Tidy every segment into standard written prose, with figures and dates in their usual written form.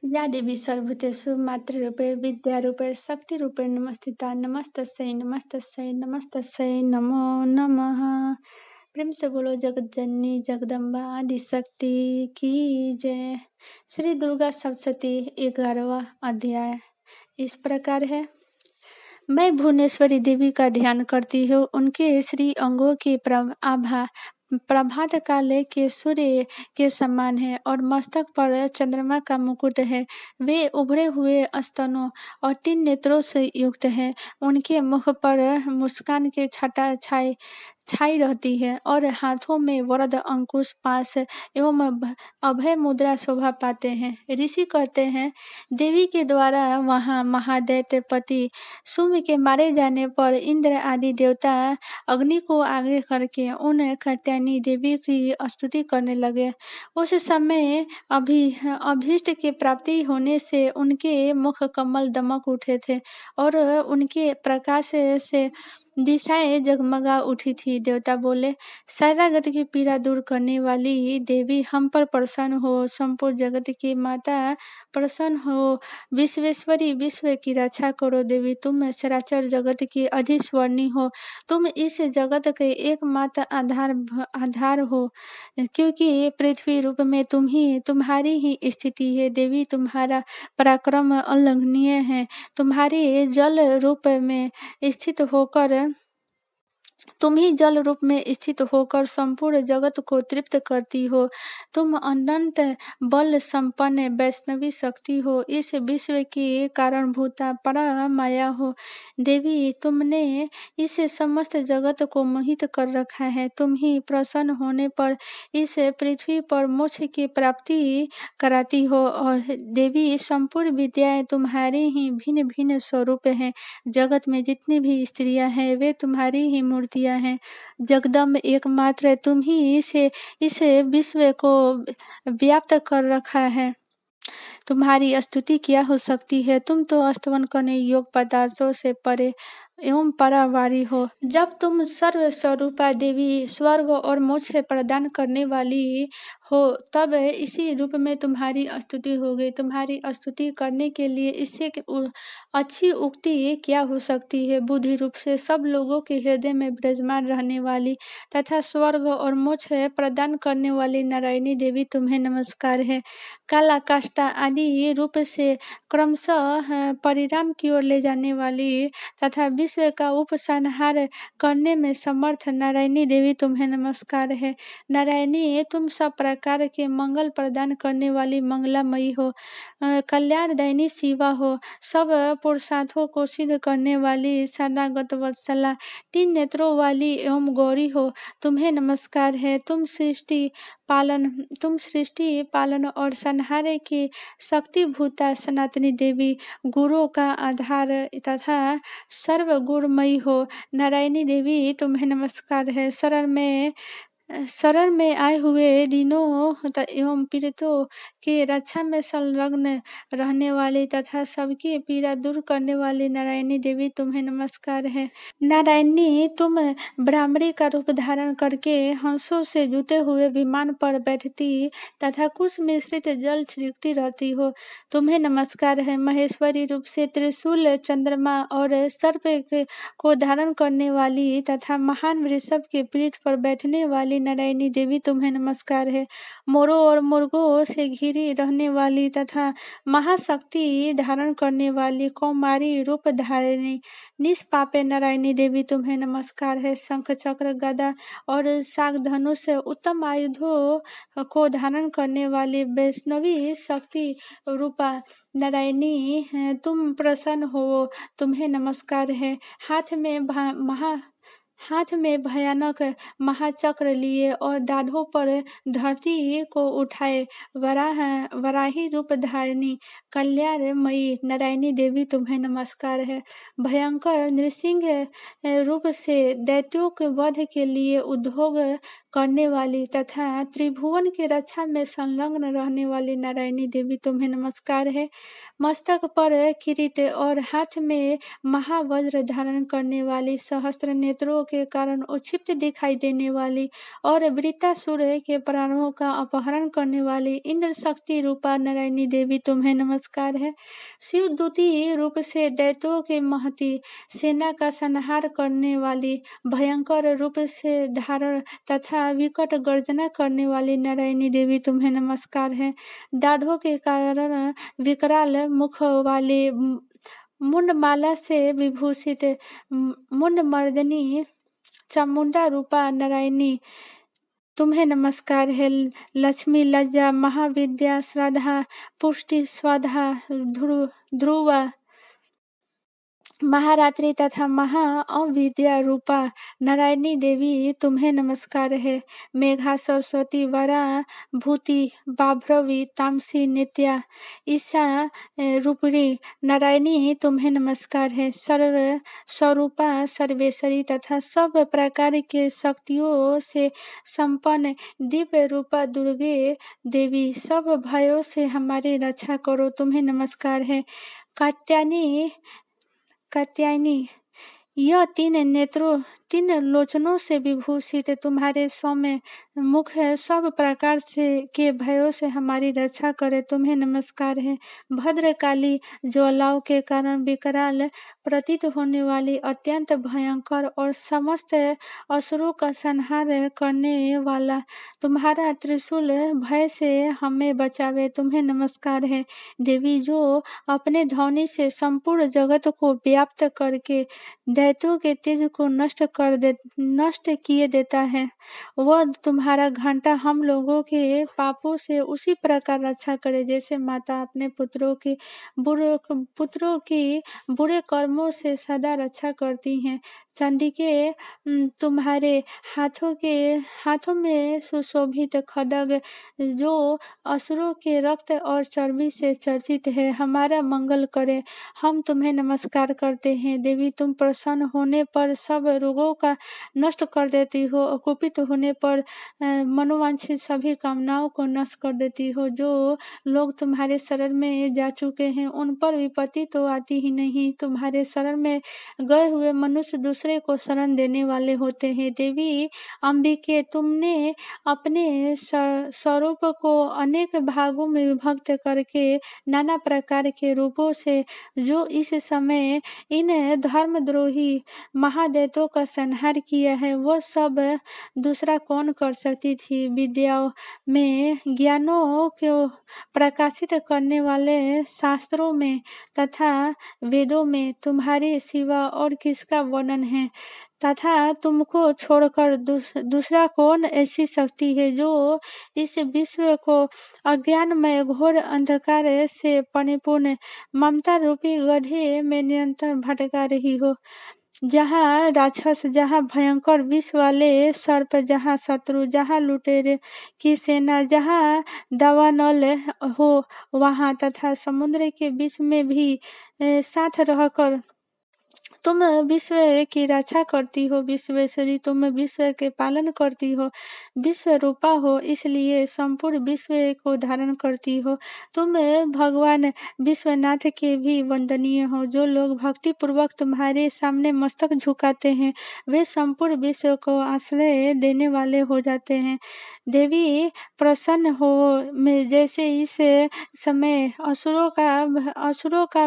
या देवी सर्वभूतेषु मातृरूपेण विद्यारूपेण शक्तिरूपेण नमस्तिता नमस्तस्यै नमस्तस्यै नमस्तस्यै नमो नमः। प्रेम से बोलो जगत जननी जगदम्बा आदि शक्ति की जय। श्री दुर्गा सप्तशती 11वां अध्याय इस प्रकार है। मैं भुवनेश्वरी देवी का ध्यान करती हूँ। उनके श्री अंगों की आभा प्रभात काल के सूर्य के समान है और मस्तक पर चंद्रमा का मुकुट है। वे उभरे हुए स्तनों और 3 नेत्रों से युक्त है। उनके मुख पर मुस्कान के छटा छाई रहती है और हाथों में वरद अंकुश पास एवं अभय मुद्रा शोभा पाते हैं। ऋषि कहते हैं, देवी के द्वारा वहाँ महादैत्य पति शुम्भ के मारे जाने पर इंद्र आदि देवता अग्नि को आगे करके उन कात्यायनी देवी की स्तुति करने लगे। उस समय अभीष्ट की प्राप्ति होने से उनके मुख कमल दमक उठे थे और उनके प्रकाश से दिशाएं जगमगा उठी थी। देवता बोले, शरणागत की पीड़ा दूर करने वाली देवी हम पर प्रसन्न हो। संपूर्ण जगत की माता प्रसन्न हो। विश्वेश्वरी विश्व की रक्षा करो देवी। तुम चराचर जगत की अधिस्वर्णी हो। तुम इस जगत के एकमात्र आधार हो, क्योंकि पृथ्वी रूप में तुम्हारी ही स्थिति है। देवी तुम्हारा पराक्रम अल्लंघनीय है। तुम्हारी जल रूप में स्थित होकर संपूर्ण जगत को तृप्त करती हो। तुम अनंत बल संपन्न वैष्णवी शक्ति हो। इस विश्व की कारणभूता परा माया हो। देवी तुमने इस समस्त जगत को मोहित कर रखा है। तुम ही प्रसन्न होने पर इस पृथ्वी पर मोक्ष की प्राप्ति कराती हो। और देवी संपूर्ण विद्याएं तुम्हारी ही भिन्न भिन्न स्वरूप हैं। जगत में जितनी भी स्त्रियां हैं वे तुम्हारी ही मूर्तियां हैं। जगदम्ब एकमात्र तुम ही इस विश्व को व्याप्त कर रखा है। तुम्हारी स्तुति क्या हो सकती है। तुम तो स्तवन करने योग पदार्थों से परे एवं परावारी हो। जब तुम सर्व स्वरूपा देवी स्वर्ग और मोक्ष प्रदान करने वाली हो तब इसी रूप में तुम्हारी स्तुति हो गई। तुम्हारी स्तुति करने के लिए इससे अच्छी उक्ति क्या हो सकती है। बुद्धि रूप से सब लोगों के हृदय में विराजमान रहने वाली तथा स्वर्ग और मोक्ष प्रदान करने वाली नारायणी देवी तुम्हें नमस्कार है। काला काष्ठा आदि रूप से क्रमशः परिणाम की ओर ले जाने वाली तथा विश्व का उपसंहार करने में समर्थ नारायणी देवी तुम्हें नमस्कार है। नारायणी तुम सब प्रकार के मंगल प्रदान करने वाली मंगलामयी हो। कल्याणदायिनी शिवा हो। सब पुरुषार्थों को सिद्ध करने वाली शरणागत वत्सला 3 नेत्रों वाली एवं गौरी हो। तुम्हें नमस्कार है। तुम सृष्टि पालन और संहार की शक्तिभूता सनातनी देवी गुरुओं का आधार तथा सर्व गुणमयी हो। नारायणी देवी तुम्हें नमस्कार है। शरण में आए हुए दीनों एवं पीड़ितों के रक्षा में संलग्न रहने वाली तथा सबकी पीड़ा दूर करने वाली नारायणी देवी तुम्हें नमस्कार है। नारायणी तुम ब्राह्मणी का रूप धारण करके हंसों से जुते हुए विमान पर बैठती तथा कुछ मिश्रित जल छिड़कती रहती हो। तुम्हें नमस्कार है। महेश्वरी रूप से त्रिशूल चंद्रमा और सर्प को धारण करने वाली तथा महान वृषभ के पीठ पर बैठने वाली नारायणी देवी तुम्हें नमस्कार है। मोरों और मुर्गों से घिरी रहने वाली तथा महाशक्ति धारण करने वाली कौमारी रूप धारिणी निष्पापे नारायणी देवी तुम्हें नमस्कार है। शंख चक्र गदा और साग धनुष उत्तम आयुधों को धारण करने वाली वैष्णवी शक्ति रूपा नारायणी तुम प्रसन्न हो। तुम्हें नमस्कार है। हाथ में भयानक महाचक्र लिए और दाढ़ों पर धरती को उठाए वराही रूप धारिणी कल्याणमयी नारायणी देवी तुम्हें नमस्कार है। भयंकर नृसिंह रूप से दैत्यों के वध के लिए उद्योग करने वाली तथा त्रिभुवन की रक्षा में संलग्न रहने वाली नारायणी देवी तुम्हें नमस्कार है। मस्तक पर किरीट और हाथ में महावज्र धारण करने वाली सहस्त्र नेत्रों के कारण क्षिप्त दिखाई देने वाली और वृत्तासुर के प्राणों का अपहरण करने वाली इंद्र शक्ति रूपा नारायणी देवी तुम्हें नमस्कार है। शिवदूती रूप से दैत्यों के महती सेना का संहार करने वाली, भयंकर रूप से धारण तथा विकट गर्जना करने वाली नारायणी देवी तुम्हें नमस्कार है। दाढ़ों के कारण विकराल मुख वाले मुंडमाला से विभूषित मुंडमर्दिनी चामुंडा रूपा नारायणी तुम्हें नमस्कार है। लक्ष्मी, लज्जा, महाविद्या, श्रद्धा, पुष्टि, स्वाधा, ध्रुवा, महारात्रि तथा महा अविद्या रूपा नारायणी देवी तुम्हें नमस्कार है। मेघा, सरस्वती, वरा, भूति, बाभ्रवी, तामसी, नित्या, ईशा रूपिणी नारायणी तुम्हें नमस्कार है। सर्व स्वरूपा, सर्वेश्वरी तथा सब प्रकार के शक्तियों से संपन्न दिव्य रूपा दुर्गे देवी सब भयों से हमारी रक्षा करो, तुम्हें नमस्कार है। कात्यायनी, यह तीन लोचनों से विभूषित तुम्हारे सौम्य मुख है, सब प्रकार से के भयों से हमारी रक्षा करे, तुम्हें नमस्कार है। भद्रकाली, ज्वालाओं के कारण विकराल प्रतीत होने वाली, अत्यंत भयंकर और समस्त असुरों का संहार करने वाला तुम्हारा त्रिशूल भय से हमें बचावे, तुम्हें नमस्कार है। देवी, जो अपने ध्वनि से संपूर्ण जगत को व्याप्त करके दैत्यों के तेज को नष्ट किए देता है, वह तुम्हारा घंटा हम लोगों के पापों से उसी प्रकार रक्षा करे जैसे माता अपने पुत्रों की बुरे कर्मों से सदा रक्षा करती हैं। चंडिके, तुम्हारे हाथों में सुशोभित खड्ग जो असुरों के रक्त और चर्बी से चर्चित है, हमारा मंगल करे, हम तुम्हें नमस्कार करते हैं। देवी, तुम प्रसन्न होने पर सब रोगों का नष्ट कर देती हो और कुपित होने पर मनोवांछित सभी कामनाओं को नष्ट कर देती हो। जो लोग तुम्हारे शरण में जा चुके हैं उन पर विपत्ति तो आती ही नहीं, तुम्हारे शरण में गए हुए मनुष्य दूसरे को शरण देने वाले होते हैं। देवी अंबिके, तुमने अपने स्वरूप को अनेक भागों में विभक्त करके नाना प्रकार के रूपों से जो इस समय इन धर्मद्रोही महादैत्यों का संहार किया है, वह सब दूसरा कौन कर सकती थी। विद्याओं में, ज्ञानों को प्रकाशित करने वाले शास्त्रों में तथा वेदों में तुम्हारे सिवा और किसका वर्णन है, तथा तुमको छोड़कर दूसरा कौन ऐसी शक्ति है जो इस विश्व को अज्ञानमय घोर अंधकार से परिपूर्ण ममता रूपी गड्ढे में निरंतर भटका रही हो। जहाँ राक्षस, जहाँ भयंकर विष वाले सर्प, जहाँ शत्रु, जहाँ लुटेरे की सेना, जहाँ दावानल हो वहाँ, तथा समुद्र के बीच में भी साथ रहकर तुम विश्व की रक्षा करती हो। विश्वेश्वरी, तुम विश्व के पालन करती हो, विश्व रूपा हो, इसलिए संपूर्ण विश्व को धारण करती हो। तुम भगवान विश्वनाथ के भी वंदनीय हो। जो लोग भक्ति पूर्वक तुम्हारे सामने मस्तक झुकाते हैं वे संपूर्ण विश्व को आश्रय देने वाले हो जाते हैं। देवी, प्रसन्न हो में जैसे इस समय असुरों का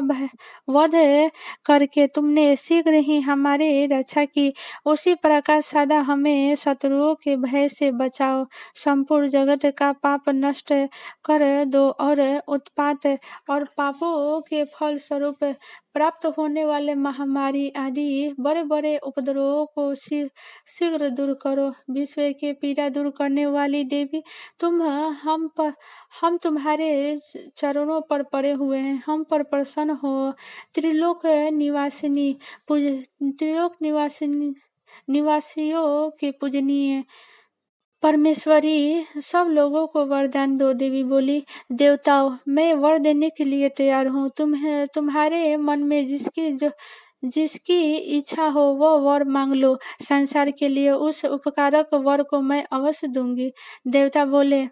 वध करके तुमने शीघ्र ही हमारे रक्षा की, उसी प्रकार सदा हमें शत्रुओं के भय से बचाओ। संपूर्ण जगत का पाप नष्ट कर दो और उत्पात और पापों के फल स्वरूप प्राप्त होने वाले महामारी आदि बड़े बड़े उपद्रवों को शीघ्र दूर करो। विश्व के पीड़ा दूर करने वाली देवी, हम तुम्हारे चरणों पर पड़े हुए हैं, हम पर प्रसन्न हो। त्रिलोक निवासियों की पूजनीय परमेश्वरी, सब लोगों को वरदान दो। देवी बोली, देवताओं, मैं वर देने के लिए तैयार हूँ। तुम्हारे मन में जिसकी इच्छा हो वह वर मांग लो, संसार के लिए उस उपकारक वर को मैं अवश्य दूंगी। देवता बोले,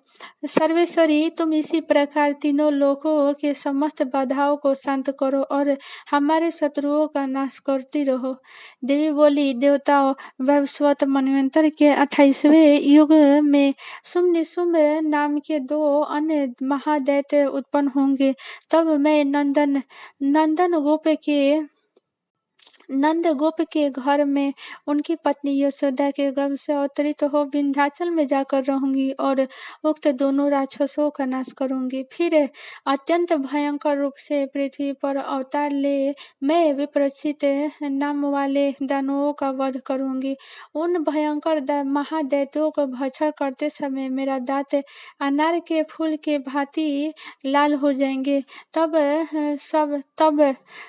सर्वेश्वरी तुम इसी प्रकार तीनों लोकों के समस्त बाधाओं को शांत करो और हमारे शत्रुओं का नाश करती रहो। देवी बोली, देवताओं, वैवस्वत मनवंतर के 28वें युग में शुंभ निशुंभ नाम के 2 अन्य महादैत्य उत्पन्न होंगे। तब मैं नंद गोप के घर में उनकी पत्नी यशोदा के गर्भ से अवतरित हो विंध्याचल में जाकर रहूंगी और उक्त दोनों राक्षसों का नाश करूंगी। फिर अत्यंत भयंकर रूप से पृथ्वी पर अवतार ले मैं विपरीत नाम वाले दानवों का वध करूंगी। उन भयंकर महादैत्यों को भक्षण करते समय मेरा दांत अनार के फूल के भांति लाल हो जाएंगे। तब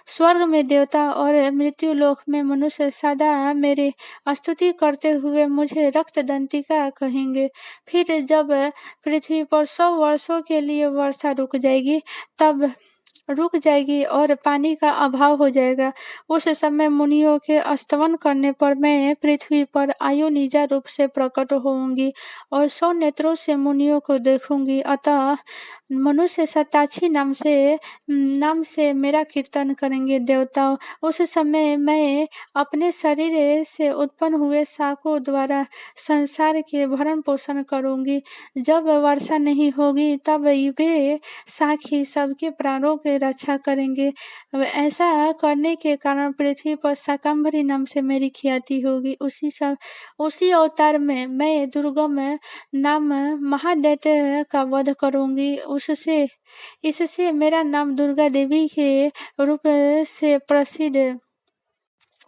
स्वर्ग में देवता और मृत्यु लोक में मनुष्य सदा मेरी स्तुति करते हुए मुझे रक्त दंतिका कहेंगे। फिर जब पृथ्वी पर 100 वर्षों के लिए वर्षा रुक जाएगी और पानी का अभाव हो जाएगा। उस समय मुनियों के स्तवन करने पर मैं पृथ्वी पर आयुनिजा रूप से प्रकट होऊंगी और 100 नेत्रों से मुनियों को देखूंगी। अतः मनुष्य सताक्षी नाम से मेरा कीर्तन करेंगे। देवताओं, उस समय मैं अपने शरीर से उत्पन्न हुए शाकों द्वारा संसार के भरण पोषण करूंगी। जब वर्षा नहीं होगी तब वे शाक ही सबके प्राणों की रक्षा करेंगे। ऐसा करने के कारण पृथ्वी पर शाकंभरी नाम से मेरी ख्याति होगी। उसी अवतार में मैं दुर्गम नाम महादैत्य का वध करूंगी। इससे मेरा नाम दुर्गा देवी के रूप से प्रसिद्ध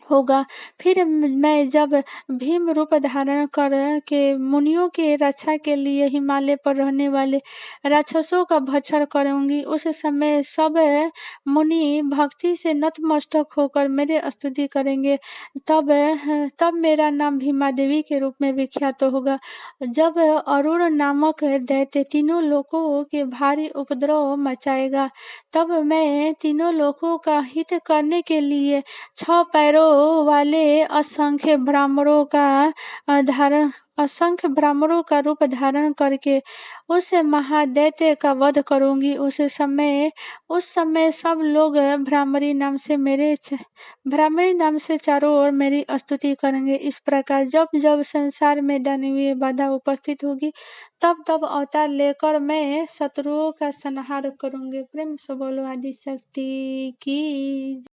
होगा। फिर मैं जब भीम रूप धारण कर के मुनियों के रक्षा के लिए हिमालय पर रहने वाले राक्षसों का भक्षण करूंगी, उस समय सब मुनि भक्ति से नतमस्तक होकर मेरे स्तुति करेंगे। तब मेरा नाम भीमा देवी के रूप में विख्यात होगा। जब अरुण नामक दैत्य तीनों लोकों के भारी उपद्रव मचाएगा, तब मैं तीनों लोकों का हित करने के लिए 6 पैरों वाले असंख्य ब्राह्मणों का रूप धारण करके उस महादैत्य का वध करूंगी। उस समय सब लोग भ्रामरी नाम से चारों ओर मेरी स्तुति करेंगे। इस प्रकार जब जब संसार में दानवीय बाधा उपस्थित होगी तब तब अवतार लेकर मैं शत्रुओं का संहार करूंगी। प्रेम से बोलो आदि शक्ति की।